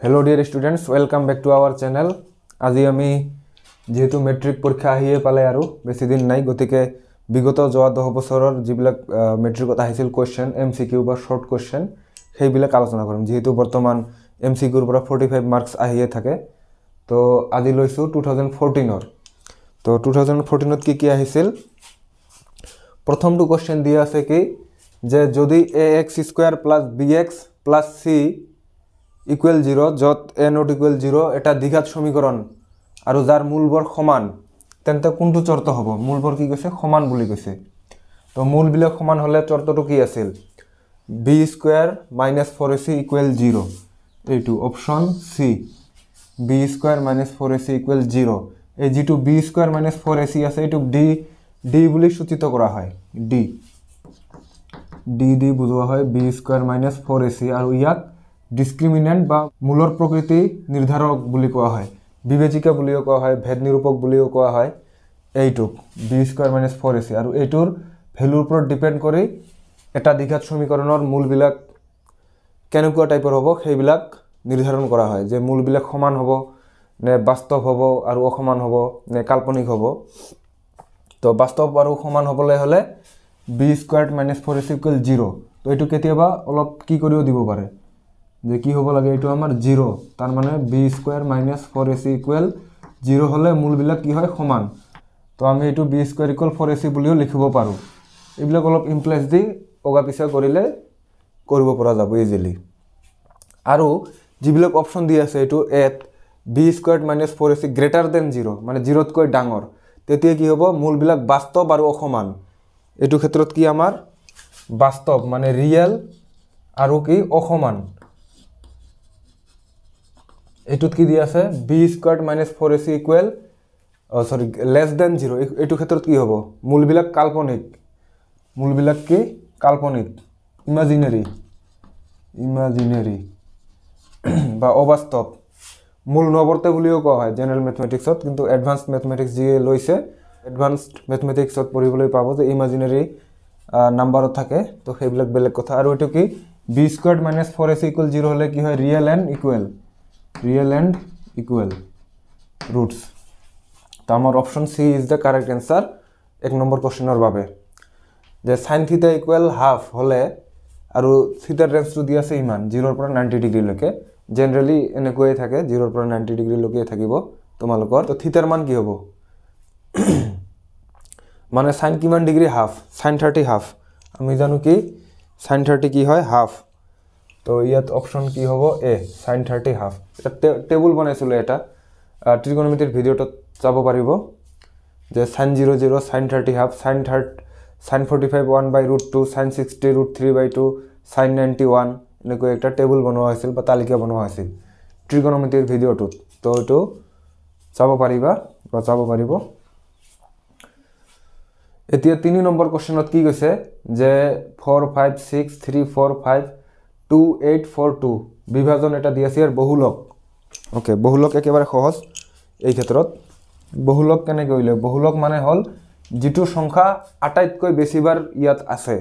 Hello dear students welcome back to our channel. आज आमी जेहेतु मेट्रिक परीक्षा आहिए पाले आरो बेसि दिन नाई गतिके विगत जोৱা 10 বছৰৰ যিবিলাক মেট্ৰিকত আহিছিল কোৱেশ্চন एमसीक्यू বা শৰ্ট কোৱেশ্চন সেইবিলাক আলোচনা কৰিম। যেহেতু বৰ্তমান एमसीक्यूৰ পৰা 45 মাৰ্কস আহিয়ে থাকে, তো আজি লৈছো 2014 তো 2014 ত কি আহিছিল। প্ৰথমটো কোৱেশ্চন দিয়া আছে কি যে যদি ax² + bx + c equal 0 যত a not equal 0 এটা দ্বিঘাত সমীকরণ আৰু যাৰ মূলবোৰ সমান তেন্তে কোনটো চৰ্ত হ'ব। মূলবোৰ কি কৈছে সমান বুলি কৈছে, তো মূলবিলাক সমান হলে চৰ্তটো কি আছিল b² - 4ac = 0। এইটো অপশন সি b² - 4ac = 0। এই যেটো b² - 4ac আছে এটো d বুলি সূচিত কৰা হয়। d বুজোৱা হয় b² - 4ac আৰু ইয়াক ডিসক্ৰিমিনেন্ট বা মূলৰ প্ৰকৃতি নিৰ্ধাৰক বুলি কোৱা হয়, বিবেচিকা বুলিও কোৱা হয়, ভেদ নিৰূপক বুলিও কোৱা হয়। এইটোক b² - 4ac আৰু এইটোৰ ভ্যালুৰ ওপৰত ডিপেন্ড কৰি এটা দ্বিঘাত সমীকৰণৰ মূলবিলাক কেনেকুৱা টাইপৰ হ'ব সেইবিলাক নিৰ্ধাৰণ কৰা হয়, যে মূলবিলাক সমান হ'ব নে বাস্তৱ হ'ব আৰু অসমান হ'ব নে কাল্পনিক হ'ব। তো বাস্তৱ আৰু সমান হ'বলৈ হলে b² - 4ac = 0। তো এইটো কেতিয়াবা অলপ কি কৰিও দিব পাৰে যে কি হ'ব লাগে এইটো আমাৰ 0, তাৰ মানে b² - 4ac = 0 হলে মূলবিলাক কি হয় সমান। তো আমি এইটো b² = 4ac বুলিও লিখিব পাৰো। এইবিলাক অলপ ইমপ্লাইজ দি অগা পিছা কৰিলে কৰিব পৰা যাব ইজিলি। আৰু যিবিলাক অপচন দি আছে এইটো এত b² - 4ac > 0 মানে 0 তকৈ ডাঙৰ, তেতিয়া কি হ'ব মূলবিলাক বাস্তৱ আৰু অসমান। এইটো ক্ষেত্ৰত কি আমাৰ বাস্তৱ মানে ৰিয়েল আৰু কি অসমান। এইটোত কি দিয়া আছে b² - 4ac <= 0। এইটো ক্ষেত্ৰত কি হ'ব মূলবিলাক কাল্পনিক, মূলবিলাক কি কাল্পনিক ইমাজিনাৰি বা অবাস্তৱ। মূল নৱৰ্তে বুলিও কোৱা হয় জেনাৰেল ম্যাথমেটিক্সত, কিন্তু এডভান্সড ম্যাথমেটিক্স যিয়ে লৈছে এডভান্সড ম্যাথমেটিক্সত পঢ়িবলৈ পাব যে ইমাজিনারি নাম্বাৰত থাকে, তো সেইবিলাক বেলেগ কথা। আৰু এটো কি b² - 4ac = 0 হলে কি হয় রিয়েল এন্ড ইকুয়াল রুটস। তো আমার option C is the correct answer এক নম্বর কোশ্চেনের বাবে। যে sin θ = হাফ হলে আৰু থিটাৰ ৰেঞ্জটো দি আছে ইমান 0 পৰা 90 ডিগ্ৰী লৈকে। জেনাৰেলি এনেকৈ থাকে 0 পৰা 90 ডিগ্ৰী লৈকে থাকিব তোমালোকৰ। তো থিটাৰ মান কি হ'ব মানে sin কিমান ডিগ্ৰী হাফ sin 30 হাফ। আমি জানো কি sin 30 কি হয় হাফ। তো ইয়াত অপশন কি হ'ব এ sin 30 হাফ। এটা টেবুল বনাইছিল এটা ট্রিগোনোমেট্রির ভিডিওটা যাব পাৰিব যে sin 0 0 sin 30 half sin 45 1/√2 sin 60 √3/2 sin 91 এনেকৈ একটা টেবুল বনোৱা হৈছিল বা তালিকা বনোৱা হৈছিল ট্ৰিগোনোমেট্ৰিৰ ভিডিওটোত। তো এটো যাব পাৰিবা বা যাব পাৰিব। এতিয়া 3 নম্বৰ কোশ্চেনত কি কৈছে যে 4 5 6 3 4 5 2 8 4 2 বিভাজন এটা দি আছে আর বহুলক। ওকে বহুলক একেবাৰে সহজ। এই ক্ষেত্ৰত বহুলক কেনে কইলে বহুলক মানে হল যেটো সংখ্যা আটাইতকৈ বেছিবাৰ ইয়াত আছে।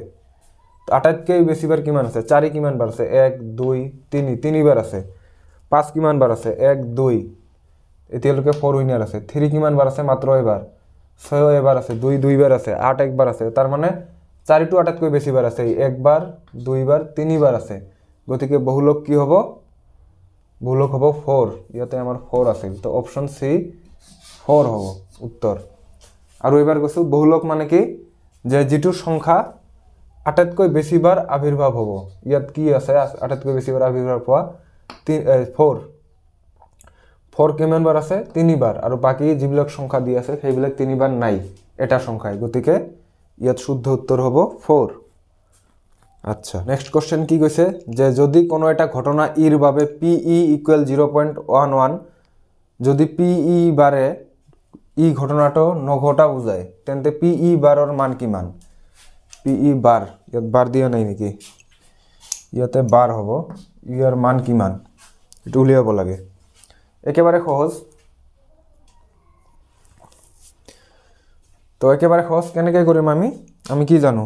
তো আটাইতকৈ বেছিবাৰ কিমান আছে 4 কিমান বাৰ আছে 1 2 3 তিনিবাৰ আছে। 5 কিমান বাৰ আছে 1 2 এতিয়ালৈকে 4 উইনাৰ আছে। 3 কিমান বাৰ আছে মাত্ৰ এবাৰ। 6 এবাৰ আছে 2 দুইবাৰ আছে 8 একবাৰ আছে। তাৰ মানে 4টো আটাইতকৈ বেছিবাৰ আছে একবাৰ দুইবাৰ তিনিবাৰ আছে। গতিকে বহুলক কি হ'ব বহুলক হ'ব 4। ইয়াতে আমাৰ 4 আছিল, তো অপশন সি 4 হ'ব উত্তৰ। আৰু এবাৰ কৈছো বহুলক মানে কি যে যেটো সংখ্যা আটাইতকৈ বেছিবাৰ আবিৰ্ভাৱ হ'ব। ইয়াত কি আছে আটাইতকৈ বেছিবাৰ আবিৰ্ভাৱ হোৱা 4 কিমান বাৰ আছে তিনিবাৰ, আৰু বাকি যিবিলাক সংখ্যা দি আছে সেইবিলাক তিনিবাৰ নাই এটা সংখ্যায়। গতিকে ইয়াত শুদ্ধ উত্তৰ হ'ব 4। আচ্ছা নেক্সট কোশ্চেন কি কৈছে যে যদি কোনো এটা ঘটনা ইৰ বাবে pe = 0.11 যদি pe বাৰে ই ঘটনাটো নঘটা বুজায় তেন্তে pe বাৰৰ মান কিমান। pe বাৰ ইয়াত বাৰ দিয়া নাই নেকি, ইয়াতে বাৰ হ'ব। ইয়াৰ মান কিমান এটো উলিয়াব লাগে। একেবাৰে সহজ। তো একেবাৰে সহজ কেনেকৈ কৰিম আমি কি জানো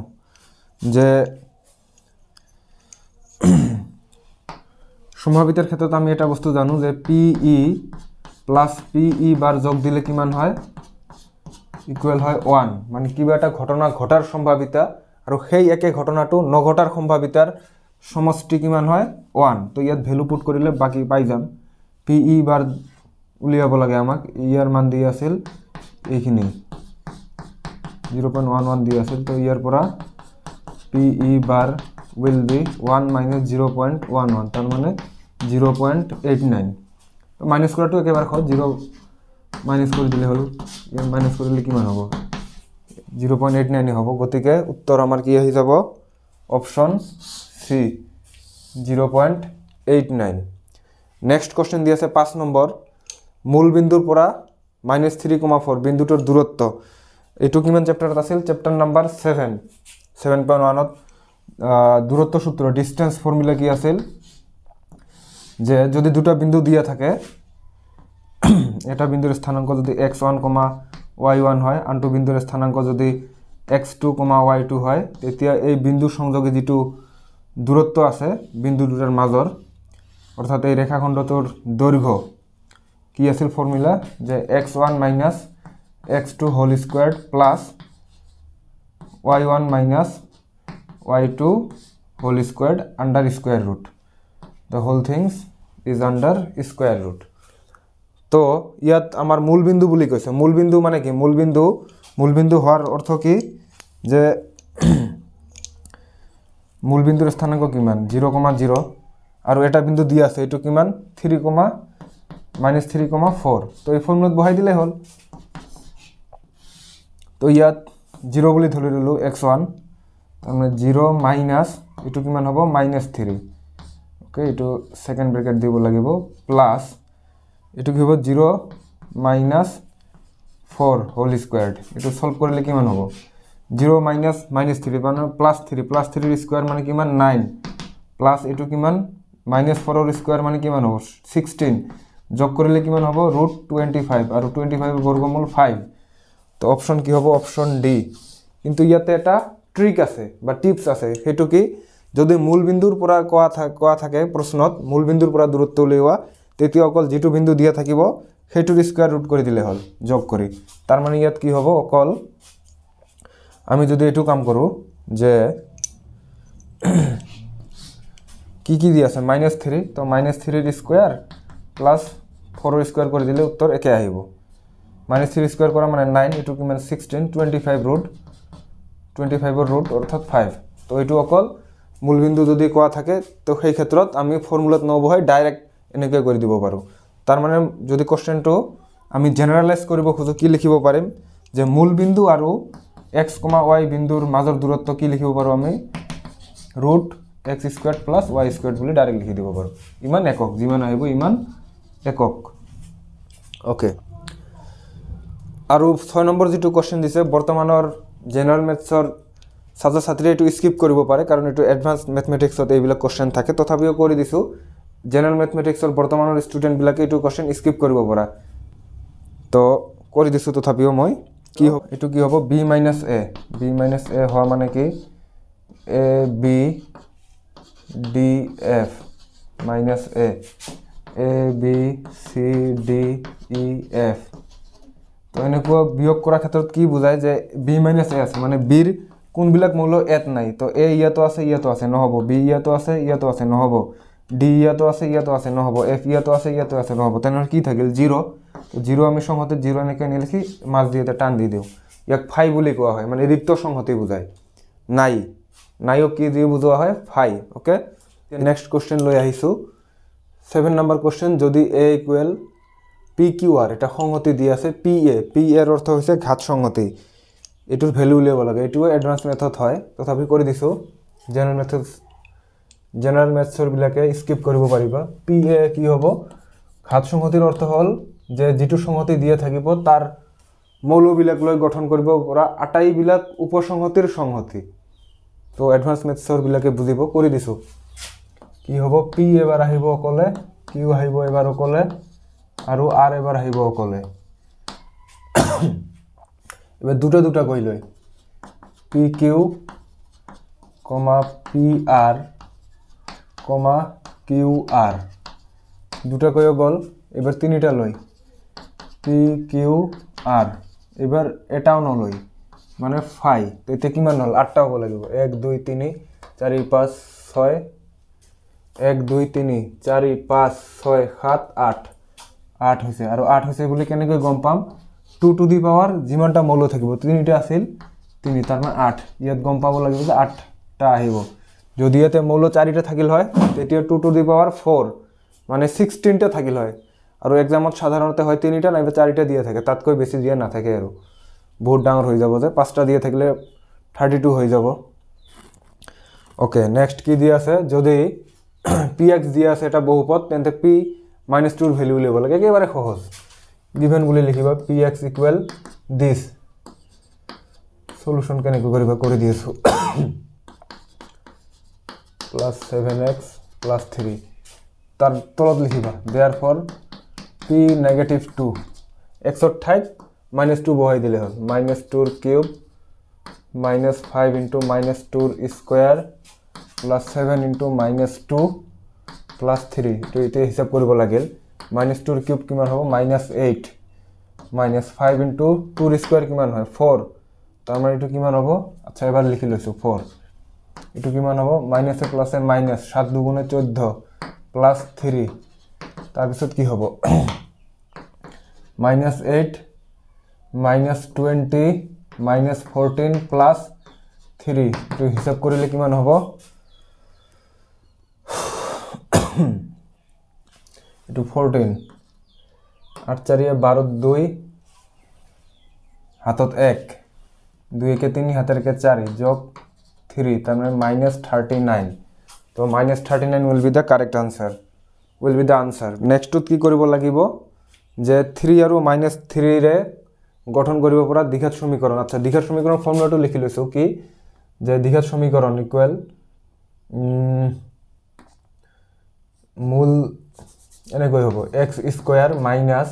যে সম্ভাৱিতাৰ ক্ষেত্ৰত আমি এটা বস্তু জানো যে PE প্লাছ PE বাৰ যোগ দিলে কিমান হয় ইকুৱেল হয় 1 মানে কিবা এটা ঘটনা ঘটাৰ সম্ভাৱিতা আৰু সেই একে ঘটনাটো নঘটাৰ সম্ভাৱিতাৰ সমষ্টি কিমান হয় 1 তো ইয়াত ভ্যালু পুট কৰিলে বাকি পাই যাম PE বাৰ উলিয়াব লাগে আমাক ইয়াৰ মান দি আছিল এইখিনি 0.11 দি আছিল তো ইয়াৰ পৰা PE bar will be 1 minus 0.11 তার মানে 0.89 তো মাইনাস করাটো একেবারে সহজ 0 মাইনাস করে দিলে হল মাইনাস করে দিলে কিমান হবে 0.89 হবে গতিকে উত্তর আমার কি হয়ে যাব অপশন সি 0.89 নেক্সট কোশ্চেন দিয়েছে 5 নম্বর মূল বিন্দুর পৰা -3,4 বিন্দুটোৰ দূৰত্ব এটো কিমান চ্যাপ্টাৰত আছিল চ্যাপ্টাৰ নাম্বাৰ 7.1 দূরত্ব সূত্র ডিস্টেন্স ফর্মুলা কি আছিল যে যদি দুটো বিন্দু দিয়া থাকে এটা বিন্দুর স্থানাঙ্ক যদি x1, y1 হয় আনটো বিন্দুর স্থানাঙ্ক যদি x2, y2 হয় তেতিয়া এই বিন্দু সংযোগে যেটো দূরত্ব আছে বিন্দু দুটাৰ মাজৰ অৰ্থাৎ এই ৰেখাখণ্ডটোৰ দৈর্ঘ্য কি আছিল ফর্মুলা যে x1 - x2 whole squared plus y1 - y2 whole squared under square root the whole things is under square root তো ইয়াত আমার মূল বিন্দু বুলি কৈছে মূল বিন্দু মানে কি মূল বিন্দু হওয়ার অর্থ কি যে মূল বিন্দুর স্থানাঙ্ক কিমান 0,0 আর এটা বিন্দু দিয়া আছে এটো কিমান 3,-3,4 তো এই ফর্মুলাত বহাই দিলে হল তো ইয়াত 0 বুলি ধৰি ললো x1 তারমানে 0 মাইনাস এটো কিমান হ'ব -3 ওকে এটো সেকেন্ড ব্র্যাকেট দিব লাগিব প্লাস এটো কি হ'ব 0 - 4 হোল স্কয়ার্ড এটো সলভ কৰিলে কিমান হ'ব 0 - -3 মানে +3 এর স্কয়ার মানে কিমান 9 প্লাস এটো কিমান -4 এর স্কয়ার মানে কিমান হ'ব 16 যোগ কৰিলে কিমান হ'ব √25 আৰু 25 এর বর্গমূল 5 তো অপশন কি হ'ব অপশন ডি কিন্তু ইয়াতে এটা ট্রিক আছে বা টিপস আছে হেতু কি যদি মূল বিন্দুৰ পৰা কোৱা থাকে প্ৰশ্নত মূল বিন্দুৰ পৰা দূৰত্ব উলিওৱা তেতিয়া অকল যেটো বিন্দু দিয়া থাকিব হেতুৰ স্কয়াৰ ৰুট কৰি দিলে হল যোগ কৰি তাৰ মানে ইয়াত কি হ'ব অকল আমি যদি এটো কাম কৰো যে কি দিয়া আছে -3 তো -3 এৰ স্কয়াৰ প্লাস 4 এৰ স্কয়াৰ কৰি দিলে উত্তৰ একে আহিব -3 স্কয়ার করা মানে 9 এটো কিমান 16 25 এর রুট অর্থাৎ 5 তো এটো অকল মূলবিন্দু যদি কোয়া থাকে তো সেই ক্ষেত্ৰত আমি ফৰ্মুলাত নবহাই ডাইৰেক্ট এনেকৈ কৰি দিব পাৰো তাৰ মানে যদি কোশ্চেনটো আমি জেনাৰেলাইজ কৰিব খুজো কি লিখিব পাৰিম যে মূলবিন্দু আৰু x, y বিন্দুৰ মাজৰ দূৰত্ব কি লিখিব পাৰো আমি √x² + y² বুলি ডাইৰেক্ট লিখি দিব পাৰো ইমান একক যিমান আহিব ইমান একক ওকে আৰু 6 নম্বৰ যেটো কোশ্চেন দিছে বৰ্তমানৰ জেনাৰেল ম্যাথছৰ ছাত্ৰ-ছাত্ৰী এটো স্কিপ কৰিব পাৰে কাৰণ এটো এডভান্স ম্যাথমেটিক্সত এইবিলাক কোশ্চেন থাকে তথাপিও কৰি দিছো জেনাৰেল ম্যাথমেটিক্সৰ বৰ্তমানৰ ষ্টুডেন্ট বিলাকে এটো কোশ্চেন স্কিপ কৰিব পৰা তো কৰি দিছো তথাপিও মই কি হ'ব এটো কি হ'ব b - a হোৱা মানে কি a b d f - a b c d e f তো এনেকুৱা বিয়োগ কৰাৰ ক্ষেত্ৰত কি বুজায় যে b - a আছে মানে b ৰ কোনবিলাক মূল্য এত নাই তো a ইয়াতো আছে নহব b ইয়াতো আছে নহব d ইয়াতো আছে নহব f ইয়াতো আছে নহব তেনৰ কি থাকিল 0 তো 0 আমি সংহতি 0 এনেকৈ নিলিখি মাছ দিয়ে টান দি দিও ইয়াক ফাই বুলি কোৱা হয় মানে ৰিক্ত সংহতি বুজায় নাইও কি দিয়ে বুজোৱা হয় ফাই ওকে নেক্সট কোশ্চেন লৈ আহিছো 7 নম্বৰ কোশ্চেন যদি a = PQR এটা সংহতি দি আছে PA এর অর্থ হৈছে ঘাত সংহতি এটোৰ ভ্যালু উলিয়াব লাগে এটো এডভান্স মেথড হয় তথাপি কৰি দিছো জেনাৰেল ম্যাথছৰ বিলাকে স্কিপ কৰিব পাৰিবা PA কি হ'ব ঘাত সংহতিৰ অৰ্থ হল যে যেটো সংহতি দিয়া থাকিব তাৰ মৌলবিলাক লৈ গঠন কৰিব পৰা আটাইবিলাক উপসংহতিৰ সংহতি তো এডভান্স ম্যাথছৰ বিলাকে বুজিব কৰি দিছো কি হ'ব P এবাৰ আহিব অকলে Q আহিব এবাৰ অকলে আৰু R এবাৰ আহিব অকলে এবাৰ দুটা কই লৈ PQ, PR, কিউ আর দুটা কয় গল এবার তিনিটা লই পি কিউ আর এবার এটাও নলই মানে ফাই তো এতে কিমান হল 8টা হব লাগিব 1 2 3 4 5 6 1 2 3 4 5 6 7 8 8 হইছে আৰু 8 হইছে বুলি কেনেকৈ গম পাম 2 টু দি পাৱাৰ যিমানটা মৌল থাকিব তিনিটা আছিল তিনি তাৰ মানে 8 ইয়াত গম পাব লাগিব যে 8টা আহিব যদি ইয়াতে মৌল 4টা থাকিল হয় তেতিয়া 2 টু দি পাৱাৰ 4 মানে 16টা থাকিল হয় আৰু এক্সামত সাধাৰণতে হয় 3টা নাইবা 4টা দিয়া থাকে তাতকৈ বেছি দিয়া না থাকে আৰু বহুত ডাঙৰ হৈ যাব যে 5টা দিয়া থাকিলে 32 হৈ যাব ওকে নেক্সট কি দিয়া আছে যদি px দিয়া আছে এটা বহুপদ তেন্তে p - 2 এর ভ্যালু লব লাগে একেবারে সহজ গিভেন বলে লিখিবা px = this সলিউশন কেনে করিবা করে দিয়েছো +7x + 3 তার তলত লিখিবা therefore p - 2 x এর ঠাইত -2 বহাই দিলে হল -2 র কিউব -5 * -2 র স্কয়ার +7 * -2 + 3 তো এটা হিসাব কৰিব লাগিল -2 ৰ কিউব কিমান হ'ব -8 -5 * 2 ৰ স্কয়াৰ কিমান হয় 4 তাৰ মানে এটো কিমান হ'ব আচ্ছা এবাৰ লিখি লৈছো 4 এটো কিমান হ'ব মাইনাসে প্লাসে মাইনাস 7 * 2 = 14 +3 তাৰ পিছত কি হ'ব -8 -20 -14 +3 তো হিসাব কৰিলে কিমান হ'ব এটো 14 8 4 12 2 হাতত 1 2 কে 3 হাতের কে 4 যোগ 3 তার মানে -39 তো -39 will be the correct answer will be the answer next কি কৰিব লাগিব যে 3 আৰু -3 ৰে গঠন কৰিব পৰা দ্বিঘাত সমীকরণ আচ্ছা দ্বিঘাত সমীকরণ ফর্মুলাটো লিখি লৈছো কি যে দ্বিঘাত সমীকরণ ইকুয়াল মূল এনেকৈ হ'ব x² মাইনাস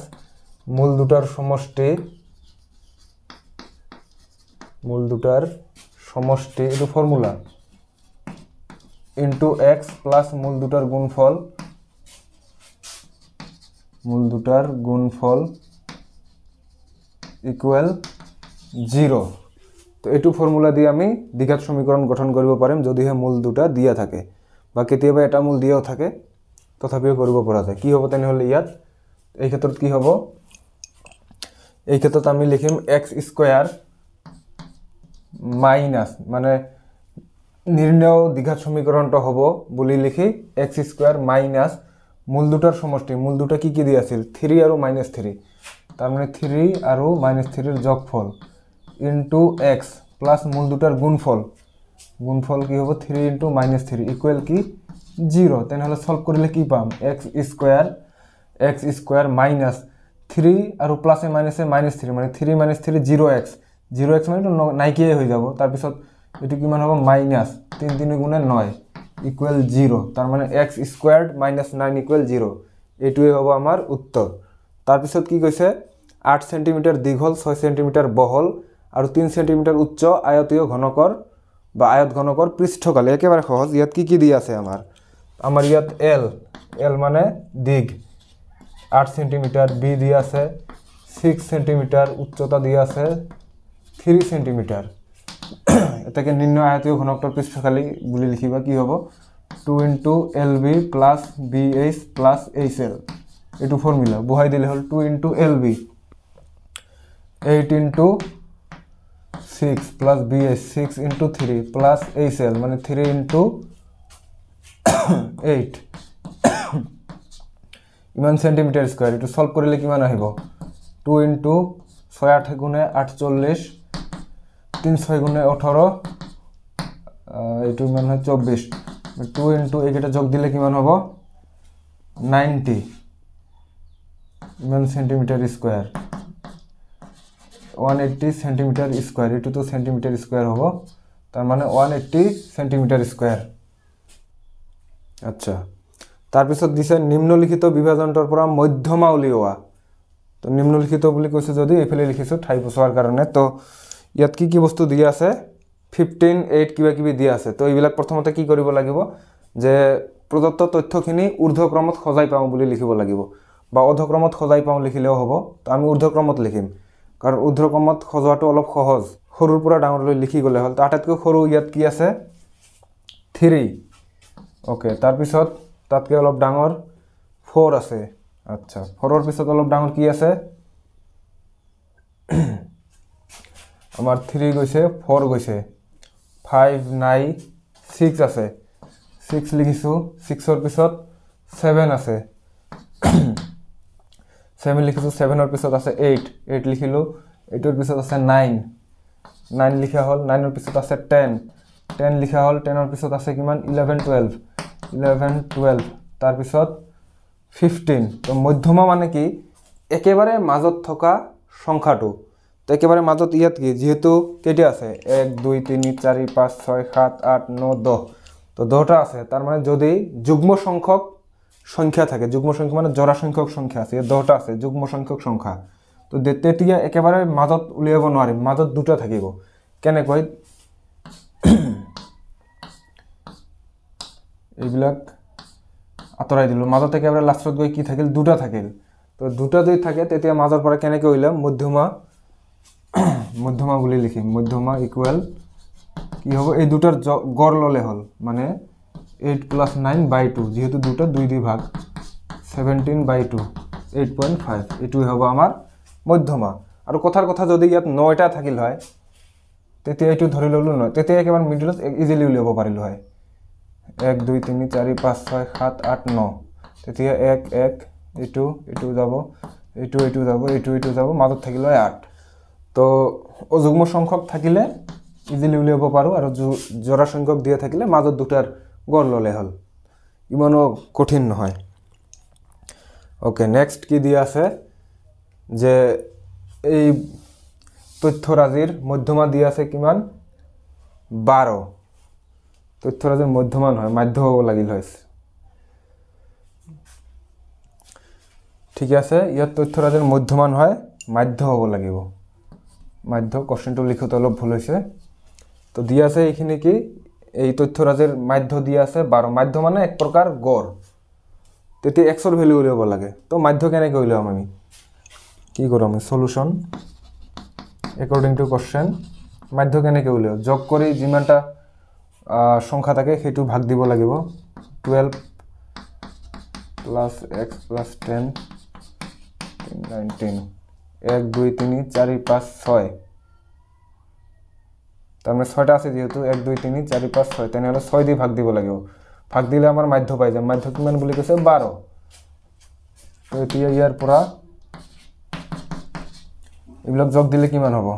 মূল দুটার সমষ্টি এটো ফর্মুলা ইনটু x প্লাস মূল দুটার গুণফল ইকুয়াল 0 তো এটো ফর্মুলা দিয়ে আমি দ্বিঘাত সমীকরণ গঠন কৰিব পাৰিম যদিহে মূল দুটা দিয়া থাকে বা কেতিয়াবা এটা মূল দিয়াও থাকে তথাপিও কৰিব পৰা যায় কি হ'ব তেনে হলে ইয়াত এই ক্ষেত্ৰত কি হ'ব এই ক্ষেত্ৰত আমি লিখিম x² মাইনাস মানে নির্ণয় দ্বিঘাত সমীকরণটা হবো বলি লিখি x² মাইনাস মূল দুটার সমষ্টি মূল দুটা কি কি দিয়া আছিল 3 আৰু -3 তাৰ মানে 3 আৰু -3 এর যোগফল ইনটু x প্লাস মূল দুটার গুণফল কি হবো 3 * -3 ইকুয়াল কি 0 তেন হলে সলভ কৰিলে কি পাম x² মাইনাস 3 আৰু প্লাসে মাইনাসে -3 মানে 3 - 3 0x 0x মানে তো নাইকিয়ে হৈ যাব তাৰ পিছত এটো কিমান হ'ব -3 3 * 9 ইকুয়াল 0 তার মানে x² - 9 ইকুয়াল 0 এটোই হ'ব আমাৰ উত্তৰ তাৰ পিছত কি কৈছে 8 সেন্টিমিটাৰ দীঘল 6 সেন্টিমিটাৰ বহল আৰু 3 সেন্টিমিটাৰ উচ্চ আয়তীয় ঘনকৰ বা আয়ত ঘনকৰ পৃষ্ঠকাল একেবাৰে সহজ ইয়াত কি দিয়া আছে আমাৰ ইয়াত l মানে দিগ 8 সেন্টিমিটার b দিয়া আছে 6 সেন্টিমিটার উচ্চতা দিয়া আছে 3 সেন্টিমিটার এটাকে নির্ণয় আয়তীয় ঘনকটোৰ পৃষ্ঠকালি বুলি লিখিবা কি হ'ব 2 * lb plus bh plus hl এটো ফর্মুলা বহাই দিলে হল 2 * lb 8 * 6 plus bh 6 * 3 plus hl মানে 3 * 8 ইমান সেন্টিমিটার স্কয়ার এটো সলভ কৰিলে কিমান আহিব 2 * 6 8 গুণে 48 3 6 গুণে 18 এটো মান হয় 24 2 * এইটা যোগ দিলে কিমান হ'ব 90 ইমান সেন্টিমিটার স্কয়ার 180 সেন্টিমিটার স্কয়ার এটো তো সেন্টিমিটার স্কয়ার হবে তার মানে 180 সেন্টিমিটার স্কয়ার আচ্ছা তার পিছত দিছে নিম্নলিখিত বিভাজনটোৰ পৰা মধ্যমা উলিওৱা তো নিম্নলিখিত বুলি কৈছে যদি এফালে লিখিছো ঠাই বছোৱাৰ কাৰণে তো ইয়াত কি বস্তু দিয়া আছে 15 8 কিবা কিবি দিয়া আছে তো এইবিলাক প্ৰথমতে কি কৰিব লাগিব যে প্ৰদত্ত তথ্যখিনি ঊৰ্ধ্বক্ৰমত সজাই পাওঁ বুলি লিখিব লাগিব বা অধক্ৰমত সজাই পাওঁ লিখিলেও হ'ব তো আমি ঊৰ্ধ্বক্ৰমত লিখিম কাৰণ ঊৰ্ধ্বক্ৰমত সজোৱাটো অলপ সহজ সৰুৰ পৰা ডাঙৰলৈ লিখি গ'লে হ'ল তো আটাইতকৈ সৰু ইয়াত কি আছে 3 ওকে তাৰপিছত তাতকৈ অলপ ডাঙৰ 4 আছে আচ্ছা 4ৰ পিছত অলপ ডাঙৰ কি আছে আমাৰ 3 গৈছে 4 গৈছে 5 9 6 আছে 6 লিখিছো 6ৰ পিছত 7 আছে 7 লিখিছো 7ৰ পিছত আছে 8 লিখিলো 8ৰ পিছত আছে 9 লিখা হ'ল 9ৰ পিছত আছে 10 লিখা হ'ল 10ৰ পিছত আছে কিমান 11 12 তাৰ পিছত 15 তো মধ্যমা মানে কি একেবাৰে মাজত থকা সংখ্যাটো তো একেবাৰে মাজত ইয়াত কি যেহেতু কেইটা আছে 1 2 3 4 5 6 7 8 9 10 তো 10টা আছে তার মানে যদি যুগ্ম সংখ্যক সংখ্যা থাকে যুগ্ম সংখ্যা মানে জোড়া সংখ্যক সংখ্যা আছে 10টা আছে যুগ্ম সংখ্যক সংখ্যা তো তেতিয়া একেবাৰে মাজত উলিয়াব নোৱাৰিম মাজত দুটা থাকিব কেনে কয় এইবিলাক আতৰাই দিলো মাজত একেবাৰে লাষ্টত গৈ কি থাকিল দুটা থাকিল তো দুটা যদি থাকে তেতিয়া মাজৰ পৰা কেনেকৈ উলিয়াম মধ্যমা বুলি লিখিম মধ্যমা ইকুৱেল কি হ'ব এই দুটাৰ গড় ললে হল মানে 8 + 9/2 যেহেতু দুটা 2 ভাগ 17/2 8.5 এটুই হ'ব আমাৰ মধ্যমা আৰু কথাৰ কথা যদি ইয়াত 9টা থাকিল হয় তেতিয়া এটু ধৰি ললো ন তেতিয়া একেবাৰে মিডলত ইজিলি উলিয়াব পাৰিলো হয় 1 2 3 4 5 6 7 8 9 তেতিয়া 1 1 এটু যাব এটু যাব এটু যাব মাজত থাকিল 8 তো অযুগ্ম সংখ্যক থাকিলে ইজিলি উলিয়াব পাৰো আৰু জোড়া সংখ্যক দিয়া থাকিলে মাজত দুটাৰ গড় ললে হল ইমানো কঠিন নহয় ওকে নেক্সট কি দিয়া আছে যে এই তথ্যৰাজিৰ মধ্যমা দিয়া আছে কিমান 12 তথ্যৰাজিৰ মধ্যমা নহয় মাধ্য হ'ব লাগিল হৈছে ঠিক আছে ইয়াত তথ্যৰাজিৰ মধ্যমা নহয় মাধ্য হ'ব লাগিব মাধ্য কোশ্চেনটো লিখোতে অলপ ভুল হৈছে তো দিয়া আছে এইখিনি কি এই তথ্যৰাজিৰ মাধ্য দিয়া আছে 12 মাধ্য মানে এক প্ৰকাৰ গড় তেতিয়া x ৰ ভ্যালু উলিয়াব লাগে তো মাধ্য কেনেকৈ উলিয়াম আমি কি কৰোঁ আমি সলিউশন according to question মাধ্য কেনেকৈ উলিয়াও যোগ কৰি যিমানটা সংখ্যা থাকে সেইটো ভাগ দিব লাগিব 12 + x + 10 19 1 2 3 4 5 6 তার মানে 6টা আছে যেহেতু 1 2 3 4 5 6 তেনেহলে 6 দি ভাগ দিব লাগিব ভাগ দিলে আমাৰ মাধ্য পাই যাম মাধ্য কিমান বুলি কৈছে 12 তো এতিয়া ইয়াৰ পৰা এইবিলাক যোগ দিলে কিমান হ'ব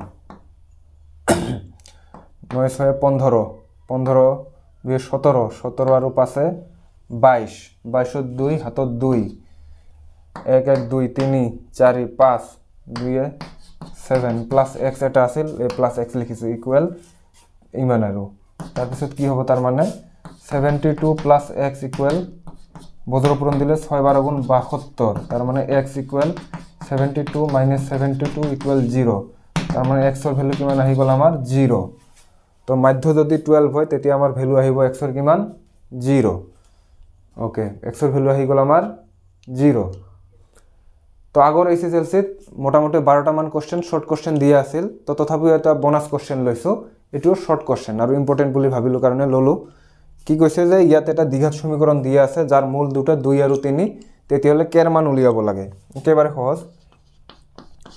9 6 15 15 2 17 17 আৰু 5 22 22 2 হাতত 2 1 1 2 3 4 5 2 7 প্লাস x এটা আছিল এ প্লাস x লিখিছো ইকুৱেল ইমান আৰু তাৰ পিছত কি হ'ব তাৰ মানে 72 প্লাস x ইকুৱেল বজ্ৰ পূৰণ দিলে 6 12 গুণ 72 তাৰ মানে x ইকুৱেল 72 - 72 ইকুৱেল 0 তাৰ মানে x ৰ ভ্যালু কিমান আহি গ'ল আমাৰ 0 তো মাধ্য যদি 12 হয় তেতিয়া আমাৰ ভ্যালু আহিব x ৰ কিমান 0 ওকে x ৰ ভ্যালু আহি গ'ল আমাৰ 0 তো আগৰ এসএসএলসিত মোটামুটি 12টা মান কোশ্চেন শর্ট কোশ্চেন দিয়া আছিল তো তথাপিও এটা বোনাস কোশ্চেন লৈছো এটো শর্ট কোশ্চেন আৰু ইম্পৰ্টেন্ট বুলি ভাবিলো কাৰণে ললো কি কৈছে যে ইয়াত এটা দ্বিঘাত সমীকৰণ দিয়া আছে যাৰ মূল দুটা 2 আৰু 3 তেতিয়ালে কেৰ মান উলিয়াব লাগে একেবাৰে সহজ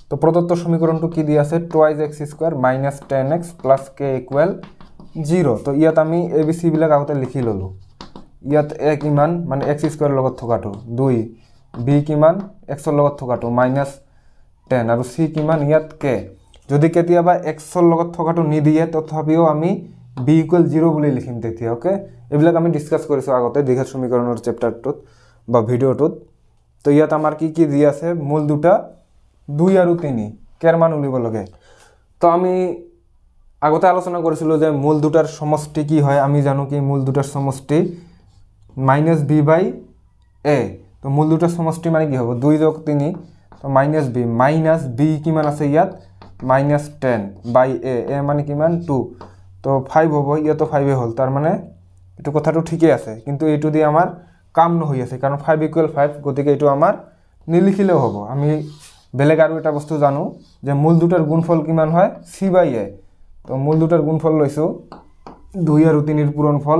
তো প্ৰদত্ত সমীকৰণটো কি দিয়া আছে 2x² - 10x + k = 0 তো ইয়াত আমি abc বিলাক আগতে লিখি ললো ইয়াত a কিমান মানে x² লগত থকাটো 2 b কিমান x ৰ লগত থকাটো -10 আৰু c কিমান ইয়াত k যদি কেতিয়াবা x ৰ লগত থকাটো নিদিয়ে তথাপিও আমি b = 0 বুলি লিখিম তেতিয়া ওকে এইবিলাক আমি ডিসকাস কৰিছো আগতে দ্বিঘাত সমীকৰণৰ চেপ্টাৰটোত বা ভিডিওটোত তো ইয়াত আমাৰ কি কি দিয়া আছে মূল দুটা 2 আৰু 3 কেৰ মান উলিয়াব লাগে তো আমি আগতে আলোচনা কৰিছিলো যে মূল দুটাৰ সমষ্টি কি হয় আমি জানো কি মূল দুটাৰ সমষ্টি -b/a তো মূল দুটাৰ সমষ্টি মানে কি হ'ব 2 + 3 তো -b কিমান আছে ইয়াত -10/a a মানে কিমান 2 তো 5 হ'ব ইয়াতো 5 হ'ল তাৰ মানে এটো কথাটো ঠিকই আছে কিন্তু এটো দি আমাৰ কাম নহৈ আছে কাৰণ 5 = 5 গতিকে এইটো আমাৰ নিলিখিলেও হ'ব আমি বেলেগ আৰু এটা বস্তু জানো যে মূল দুটাৰ গুণফল কিমান হয় c/a তো মূল দুটাৰ গুণফল লৈছো 2 আৰু 3 এর পূরণফল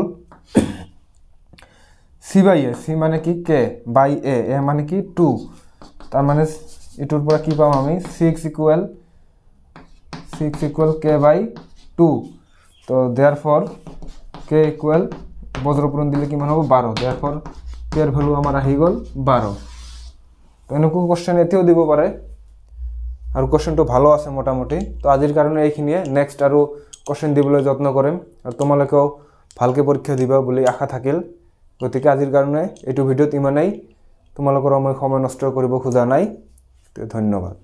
c/a c মানে কি k বাই a a মানে কি 2 তার মানে এটার পুরা কি পাম আমি 6 = k/2 তো देयरफॉर k = বজ্রপূরণ দিলে কিমান হবে 12 देयरफॉर k এর ভ্যালু আমার আহি গল 12 তো এনেকো কোশ্চেন এতেও দিব পারে আর কোশ্চেনটো ভালো আছে মোটামুটি তো আজির কারণে এইখিনিয়ে নেক্সট আৰু কোশ্চেন দিবলৈ যত্ন কৰিম আৰু তোমালোকেও ভালকে পৰীক্ষা দিবা বুলি আশা থাকিল গতিকে আজিৰ কাৰণে এইটো ভিডিওত ইমানেই তোমালোকৰ মই সময় নষ্ট কৰিব খোজা নাই তো ধন্যবাদ